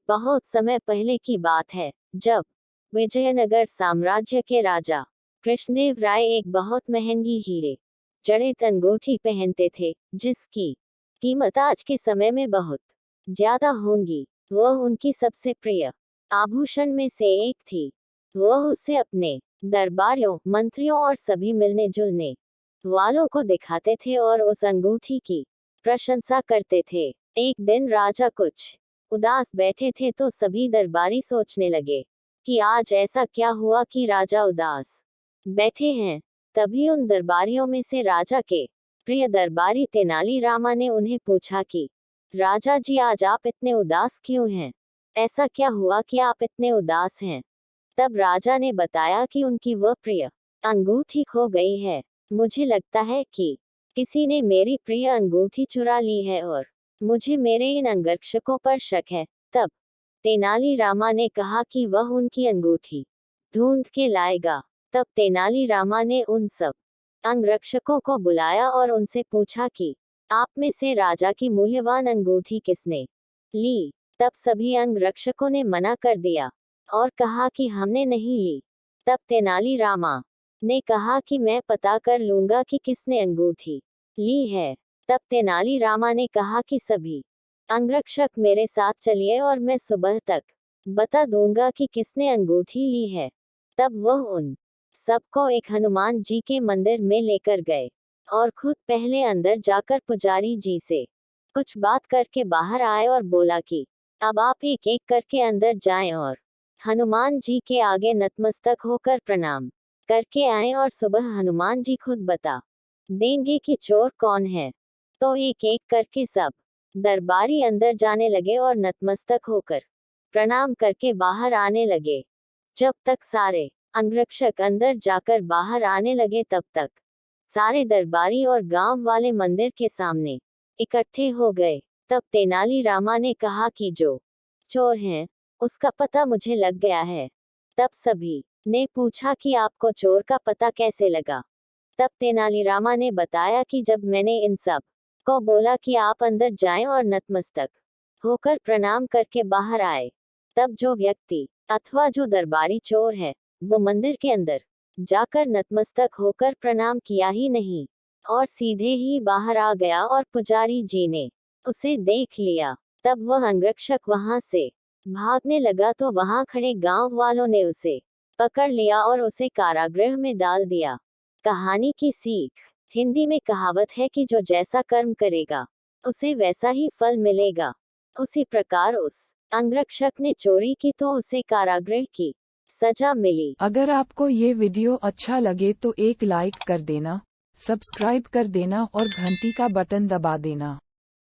बहुत समय पहले की बात है, जब विजयनगर साम्राज्य के राजा कृष्णदेव राय एक बहुत महंगी हीरे जड़ित अंगूठी पहनते थे, जिसकी कीमत आज के समय में बहुत ज्यादा होंगी। वह उनकी सबसे प्रिय आभूषण में से एक थी। वह उसे अपने दरबारियों, मंत्रियों और सभी मिलने जुलने वालों को दिखाते थे और उस अंगूठी की प्रशंसा करते थे। एक दिन राजा कुछ उदास बैठे थे तो सभी दरबारी सोचने लगे कि आज ऐसा क्या हुआ कि राजा उदास बैठे हैं। तभी उन दरबारियों में से राजा के प्रिय दरबारी तेनाली रामा ने उन्हें पूछा कि राजा जी, आज आप इतने उदास क्यों हैं? ऐसा क्या हुआ कि आप इतने उदास हैं? तब राजा ने बताया कि उनकी वह प्रिय अंगूठी खो गई है। मुझे लगता है कि किसी ने मेरी प्रिय अंगूठी चुरा ली है और मुझे मेरे इन अंगरक्षकों पर शक है। तब तेनाली रामा ने कहा कि वह उनकी अंगूठी ढूंढ के लाएगा। तब तेनाली रामा ने उन सब अंगरक्षकों को बुलाया और उनसे पूछा कि आप में से राजा की मूल्यवान अंगूठी किसने ली? तब सभी अंगरक्षकों ने मना कर दिया और कहा कि हमने नहीं ली। तब तेनाली रामा ने कहा कि मैं पता कर लूंगा कि किसने अंगूठी ली है। तब तेनाली रामा ने कहा कि सभी अंगरक्षक मेरे साथ चलिए और मैं सुबह तक बता दूंगा कि किसने अंगूठी ली है। तब वह उन सबको एक हनुमान जी के मंदिर में लेकर गए और खुद पहले अंदर जाकर पुजारी जी से कुछ बात करके बाहर आए और बोला कि अब आप एक एक करके अंदर जाएं और हनुमान जी के आगे नतमस्तक होकर प्रणाम करके आएं और सुबह हनुमान जी खुद बता देंगे कि चोर कौन है। तो एक एक करके सब दरबारी अंदर जाने लगे और नतमस्तक होकर प्रणाम करके बाहर आने लगे। जब तक सारे अंगरक्षक अंदर जाकर बाहर आने लगे, तब तक सारे दरबारी और गांव वाले मंदिर के सामने इकट्ठे हो गए। तब तेनाली रामा ने कहा कि जो चोर हैं, उसका पता मुझे लग गया है। तब सभी ने पूछा कि आपको चोर का पता कैसे लगा? तब तेनाली रामा ने बताया कि जब मैंने इन सब को बोला कि आप अंदर जाएं और नतमस्तक होकर प्रणाम करके बाहर आए, तब जो व्यक्ति अथवा जो दरबारी चोर है, वो मंदिर के अंदर जाकर नतमस्तक होकर प्रणाम किया ही नहीं और सीधे ही बाहर आ गया और पुजारी जी ने उसे देख लिया। तब वह अंगरक्षक वहां से भागने लगा तो वहां खड़े गांव वालों ने उसे पकड़ लिया और उसे कारागृह में डाल दिया। कहानी की सीख: हिंदी में कहावत है कि जो जैसा कर्म करेगा उसे वैसा ही फल मिलेगा। उसी प्रकार उस अंगरक्षक ने चोरी की तो उसे कारागृह की सजा मिली। अगर आपको ये वीडियो अच्छा लगे तो एक लाइक कर देना, सब्सक्राइब कर देना और घंटी का बटन दबा देना।